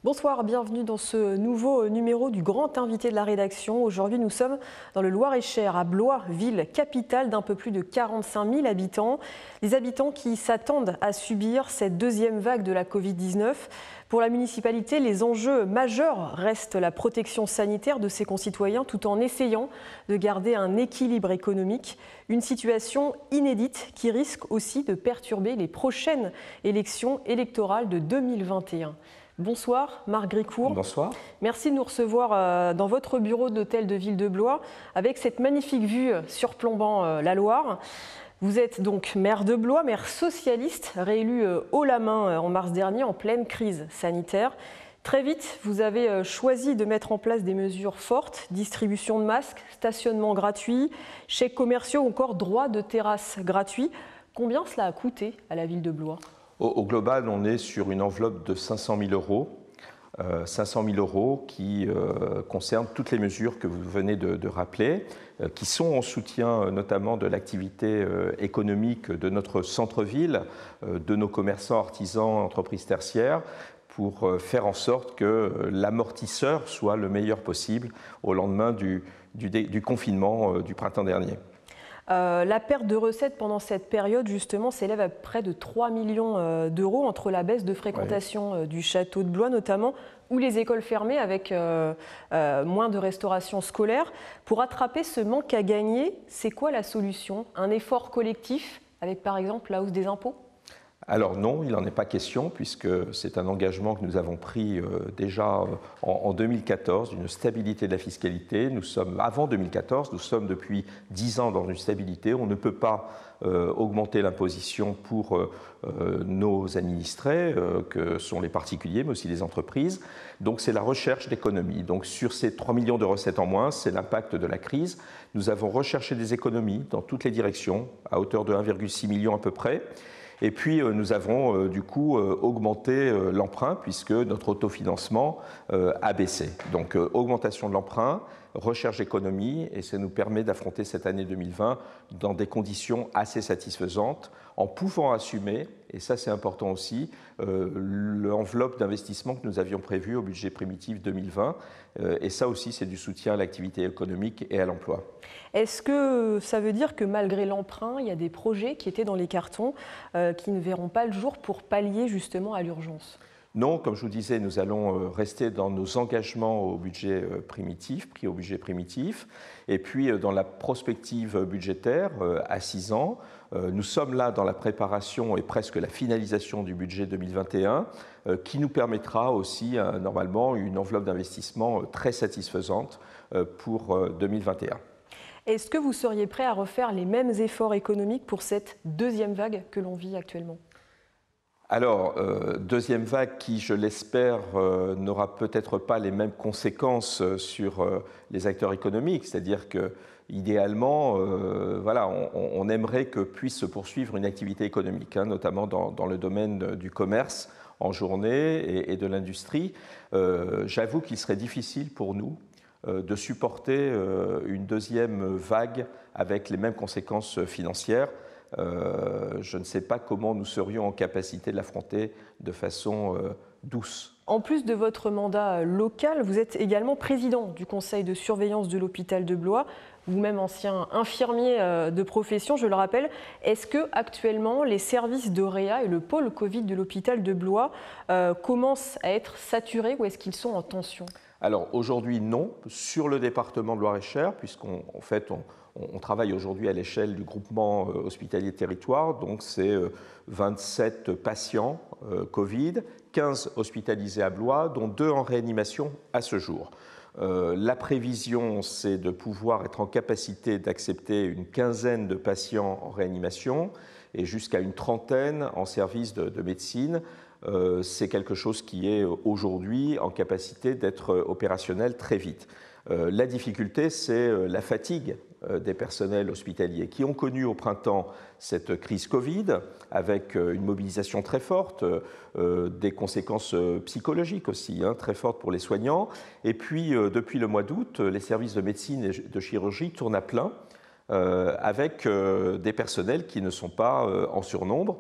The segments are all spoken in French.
Bonsoir, bienvenue dans ce nouveau numéro du Grand Invité de la rédaction. Aujourd'hui, nous sommes dans le Loir-et-Cher, à Blois, ville capitale d'un peu plus de 45 000 habitants. Les habitants qui s'attendent à subir cette deuxième vague de la Covid-19. Pour la municipalité, les enjeux majeurs restent la protection sanitaire de ses concitoyens tout en essayant de garder un équilibre économique. Une situation inédite qui risque aussi de perturber les prochaines élections électorales de 2021. Bonsoir Marc Gricourt. Bonsoir. Merci de nous recevoir dans votre bureau d'hôtel de ville de Blois avec cette magnifique vue surplombant la Loire. Vous êtes donc maire de Blois, maire socialiste, réélu haut la main en mars dernier en pleine crise sanitaire. Très vite, vous avez choisi de mettre en place des mesures fortes, distribution de masques, stationnement gratuit, chèques commerciaux ou encore droit de terrasse gratuit. Combien cela a coûté à la ville de Blois ? Au global, on est sur une enveloppe de 500 000 euros. 500 000 euros qui concernent toutes les mesures que vous venez de rappeler, qui sont en soutien notamment de l'activité économique de notre centre-ville, de nos commerçants, artisans, entreprises tertiaires, pour faire en sorte que l'amortisseur soit le meilleur possible au lendemain du confinement du printemps dernier. La perte de recettes pendant cette période, justement, s'élève à près de 3 millions d'euros entre la baisse de fréquentation du château de Blois, notamment, ou les écoles fermées avec moins de restauration scolaire. Pour rattraper ce manque à gagner, c'est quoi la solution ? Un effort collectif avec, par exemple, la hausse des impôts ? Alors non, il n'en est pas question, puisque c'est un engagement que nous avons pris déjà en 2014, une stabilité de la fiscalité. Nous sommes, avant 2014, nous sommes depuis 10 ans dans une stabilité. On ne peut pas augmenter l'imposition pour nos administrés, que sont les particuliers, mais aussi les entreprises. Donc c'est la recherche d'économies. Donc sur ces 3 millions de recettes en moins, c'est l'impact de la crise. Nous avons recherché des économies dans toutes les directions, à hauteur de 1,6 million à peu près. Et puis nous avons du coup augmenté l'emprunt puisque notre autofinancement a baissé. Donc augmentation de l'emprunt, recherche d'économie, et ça nous permet d'affronter cette année 2020 dans des conditions assez satisfaisantes, en pouvant assumer, et ça c'est important aussi, l'enveloppe d'investissement que nous avions prévue au budget primitif 2020. Et ça aussi c'est du soutien à l'activité économique et à l'emploi. Est-ce que ça veut dire que malgré l'emprunt, il y a des projets qui étaient dans les cartons qui ne verront pas le jour pour pallier justement à l'urgence ? Non, comme je vous disais, nous allons rester dans nos engagements au budget primitif, pris au budget primitif, et puis dans la prospective budgétaire à 6 ans. Nous sommes là dans la préparation et presque la finalisation du budget 2021, qui nous permettra aussi normalement une enveloppe d'investissement très satisfaisante pour 2021. Est-ce que vous seriez prêt à refaire les mêmes efforts économiques pour cette deuxième vague que l'on vit actuellement ? Alors, deuxième vague qui, je l'espère, n'aura peut-être pas les mêmes conséquences sur les acteurs économiques, c'est-à-dire que idéalement, voilà, on aimerait que puisse se poursuivre une activité économique, notamment dans le domaine du commerce en journée et de l'industrie. J'avoue qu'il serait difficile pour nous de supporter une deuxième vague avec les mêmes conséquences financières. Je ne sais pas comment nous serions en capacité de l'affronter de façon douce. En plus de votre mandat local, vous êtes également président du conseil de surveillance de l'hôpital de Blois, vous-même ancien infirmier de profession, je le rappelle. Est-ce que actuellement les services de Réa et le pôle Covid de l'hôpital de Blois commencent à être saturés ou est-ce qu'ils sont en tension ? Alors aujourd'hui non, sur le département de Loir-et-Cher, puisqu'on on travaille aujourd'hui à l'échelle du groupement hospitalier territoire, donc c'est 27 patients Covid, 15 hospitalisés à Blois, dont 2 en réanimation à ce jour. La prévision, c'est de pouvoir être en capacité d'accepter une quinzaine de patients en réanimation et jusqu'à une trentaine en service de médecine. C'est quelque chose qui est aujourd'hui en capacité d'être opérationnel très vite. La difficulté, c'est la fatigue des personnels hospitaliers qui ont connu au printemps cette crise Covid avec une mobilisation très forte, des conséquences psychologiques aussi très fortes pour les soignants. Et puis, depuis le mois d'août, les services de médecine et de chirurgie tournent à plein avec des personnels qui ne sont pas en surnombre,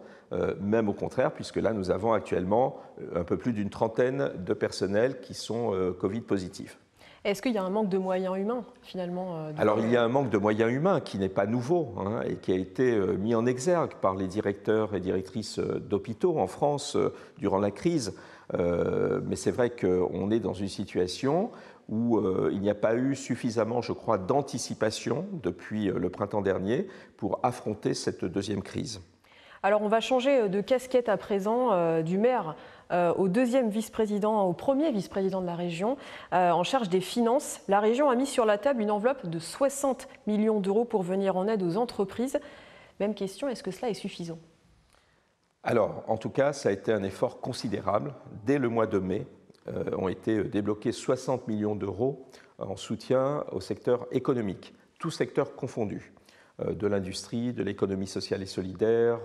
même au contraire, puisque là, nous avons actuellement un peu plus d'une trentaine de personnels qui sont Covid positifs. Est-ce qu'il y a un manque de moyens humains, finalement Alors, il y a un manque de moyens humains qui n'est pas nouveau et qui a été mis en exergue par les directeurs et directrices d'hôpitaux en France durant la crise. Mais c'est vrai qu'on est dans une situation où il n'y a pas eu suffisamment, je crois, d'anticipation depuis le printemps dernier pour affronter cette deuxième crise. Alors on va changer de casquette à présent, du maire au deuxième vice-président, au premier vice-président de la région, en charge des finances. La région a mis sur la table une enveloppe de 60 millions d'euros pour venir en aide aux entreprises. Même question, est-ce que cela est suffisant ? Alors, en tout cas, ça a été un effort considérable. Dès le mois de mai, ont été débloqués 60 millions d'euros en soutien au secteur économique, tous secteurs confondus, de l'industrie, de l'économie sociale et solidaire,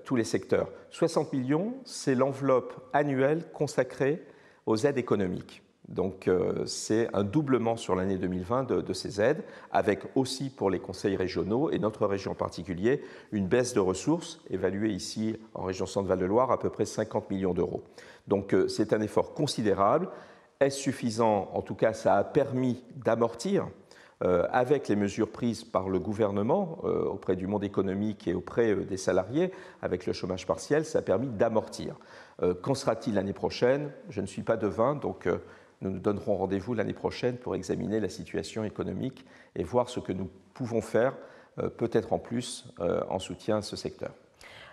tous les secteurs. 60 millions, c'est l'enveloppe annuelle consacrée aux aides économiques. Donc c'est un doublement sur l'année 2020 de ces aides, avec aussi pour les conseils régionaux, et notre région en particulier, une baisse de ressources, évaluée ici en région Centre-Val de Loire à peu près 50 millions d'euros. Donc c'est un effort considérable. Est-ce suffisant? En tout cas, ça a permis d'amortir, avec les mesures prises par le gouvernement auprès du monde économique et auprès des salariés, avec le chômage partiel, ça a permis d'amortir. Qu'en sera-t-il l'année prochaine? Je ne suis pas devin, donc nous nous donnerons rendez-vous l'année prochaine pour examiner la situation économique et voir ce que nous pouvons faire, peut-être en plus, en soutien à ce secteur.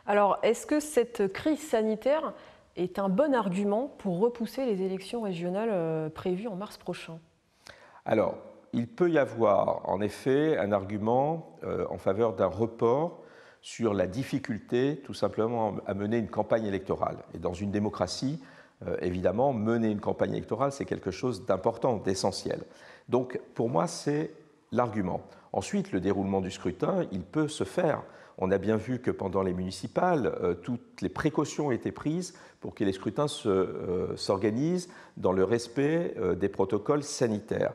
Alors, est-ce que cette crise sanitaire est un bon argument pour repousser les élections régionales prévues en mars prochain? Alors, il peut y avoir en effet un argument en faveur d'un report sur la difficulté tout simplement à mener une campagne électorale. Et dans une démocratie, évidemment, mener une campagne électorale, c'est quelque chose d'important, d'essentiel. Donc, pour moi, c'est l'argument. Ensuite, le déroulement du scrutin, il peut se faire. On a bien vu que pendant les municipales, toutes les précautions ont été prises pour que les scrutins s'organisent dans le respect des protocoles sanitaires.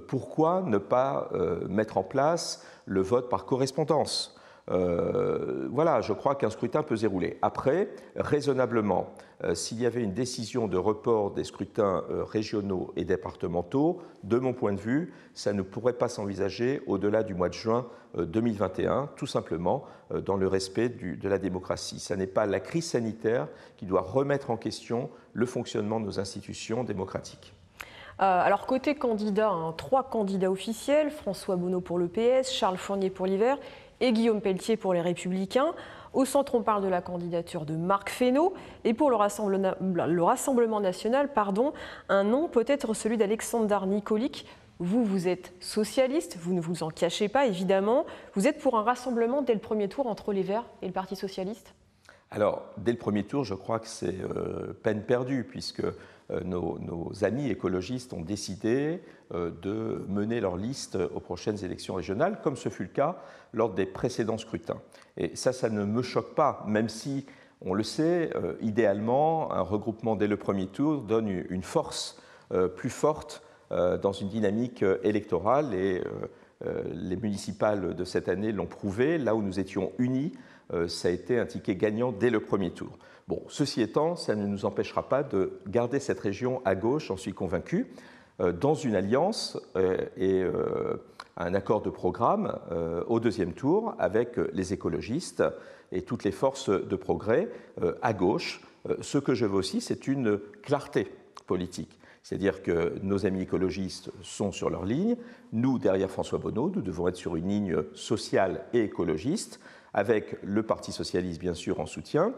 Pourquoi ne pas mettre en place le vote par correspondance ? Voilà, je crois qu'un scrutin peut se dérouler. Après, raisonnablement, s'il y avait une décision de report des scrutins régionaux et départementaux, de mon point de vue, ça ne pourrait pas s'envisager au-delà du mois de juin 2021, tout simplement dans le respect de la démocratie. Ce n'est pas la crise sanitaire qui doit remettre en question le fonctionnement de nos institutions démocratiques. Alors côté candidats, 3 candidats officiels, François Bonneau pour le PS, Charles Fournier pour l'Hiver et Guillaume Pelletier pour les Républicains. Au centre, on parle de la candidature de Marc Fesneau. Et pour le Rassemblement national, un nom peut être celui d'Alexandre Nicolic. Vous êtes socialiste, vous ne vous en cachez pas évidemment. Vous êtes pour un rassemblement dès le premier tour entre les Verts et le Parti socialiste? Alors, dès le premier tour, je crois que c'est peine perdue, puisque nos amis écologistes ont décidé de mener leur liste aux prochaines élections régionales, comme ce fut le cas lors des précédents scrutins. Et ça ne me choque pas, même si, on le sait, idéalement, un regroupement dès le premier tour donne une force plus forte dans une dynamique électorale. Et les municipales de cette année l'ont prouvé. Là où nous étions unis, ça a été un ticket gagnant dès le premier tour. Bon, ceci étant, ça ne nous empêchera pas de garder cette région à gauche, j'en suis convaincu, dans une alliance et un accord de programme au deuxième tour avec les écologistes et toutes les forces de progrès à gauche. Ce que je veux aussi, c'est une clarté politique. C'est-à-dire que nos amis écologistes sont sur leur ligne. Nous, derrière François Bonneau, nous devons être sur une ligne sociale et écologiste, avec le Parti socialiste, bien sûr, en soutien,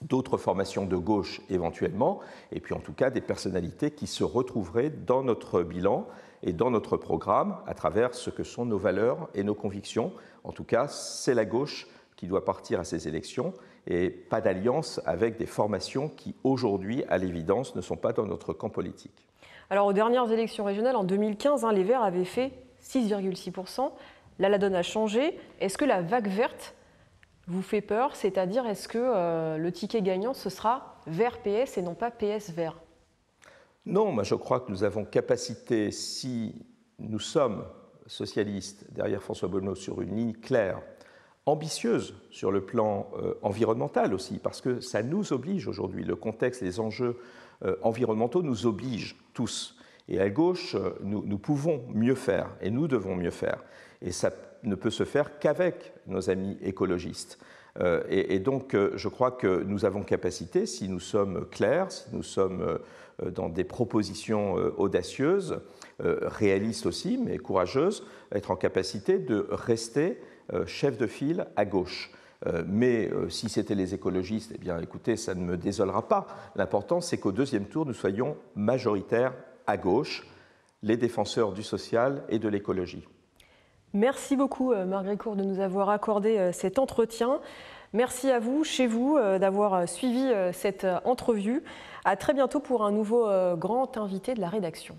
d'autres formations de gauche éventuellement, et puis en tout cas des personnalités qui se retrouveraient dans notre bilan et dans notre programme à travers ce que sont nos valeurs et nos convictions. En tout cas, c'est la gauche qui doit partir à ces élections et pas d'alliance avec des formations qui, aujourd'hui, à l'évidence, ne sont pas dans notre camp politique. Alors, aux dernières élections régionales, en 2015, les Verts avaient fait 6,6%. Là, la donne a changé. Est-ce que la vague verte vous fait peur? C'est-à-dire, est-ce que le ticket gagnant, ce sera Vert-PS et non pas PS-Vert? Non, moi je crois que nous avons capacité, si nous sommes socialiste, derrière François Bonneau, sur une ligne claire, ambitieuse sur le plan environnemental aussi, parce que ça nous oblige aujourd'hui, le contexte, les enjeux environnementaux nous obligent tous. Et à gauche, nous pouvons mieux faire, et nous devons mieux faire. Et ça ne peut se faire qu'avec nos amis écologistes. Et donc, je crois que nous avons capacité, si nous sommes clairs, si nous sommes dans des propositions audacieuses, réalistes aussi, mais courageuses, être en capacité de rester chef de file à gauche. Mais si c'était les écologistes, eh bien, écoutez, ça ne me désolera pas. L'important, c'est qu'au deuxième tour, nous soyons majoritaires à gauche, les défenseurs du social et de l'écologie. Merci beaucoup, Marc Grécourt, de nous avoir accordé cet entretien. Merci à vous, chez vous, d'avoir suivi cette entrevue. À très bientôt pour un nouveau grand invité de la rédaction.